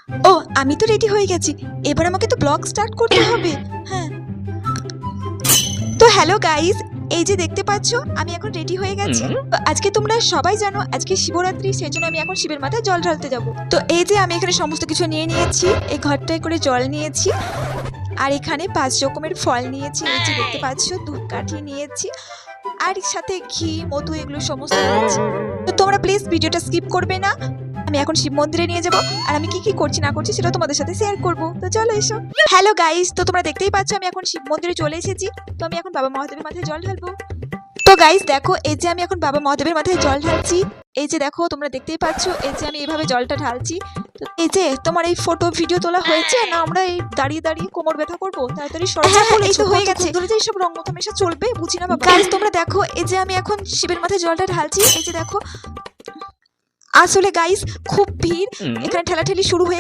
ও আমি তো রেডি হয়ে গেছি, এবার আমাকে তো ব্লগ স্টার্ট করতে হবে। হ্যাঁ, তো হ্যালো গাইস, এই যে দেখতে পাচ্ছ আমি এখন রেডি হয়ে গেছি। তো আজকে তোমরা সবাই জানো আজকে শিবরাত্রি, সেজন্য আমি এখন শিবের মাথায় জল ঢালতে যাব। তো এই যে আমি এখানে সমস্ত কিছু নিয়ে নিয়েছি, এই ঘরটায় করে জল নিয়েছি, আর এখানে 5 রকমের ফল নিয়েছি। এই যে দেখতে পাচ্ছ ধূপকাঠি নিয়েছি, আর সাথে ঘি, মধু, এগুলো সমস্ত নিয়েছি। তো তোমরা প্লিজ ভিডিওটা স্কিপ করবে না। আমি এখন শিব মন্দিরে নিয়ে যাব, আর আমি কি কি করছি না করছি সেটা তোমাদের সাথে শেয়ার করব। তো চলো এসো। হ্যালো গাইস, তো তোমরা দেখতেই পাচ্ছ আমি এখন শিব মন্দিরে চলে এসেছি। তো আমি এখন বাবা মহাদেবের মাথায় জল ঢালবো। তো গাইস দেখো, এই যে আমি এখন বাবা মহাদেবের মাথায় জল ঢালছি। এই যে দেখো তোমরা দেখতেই পাচ্ছ, এই যে আমি এইভাবে জলটা ঢালছি। তো এই যে তোমার এই ফটো ভিডিও তোলা হয়েছে না? আমরা এই দাঁড়িয়ে দাঁড়িয়ে কোমর ব্যথা করবো, তাড়াতাড়ি এই তো হয়ে গেছে। ধরে যে সব রং মতামেশা চলবে বুঝি না বাবা। গাইস তোমরা দেখো, এই যে আমি এখন শিবের মাথায় জলটা ঢালছি। এই যে দেখো, আসলে গাইস খুব ভিড়, এখানে ঠেলাঠেলি শুরু হয়ে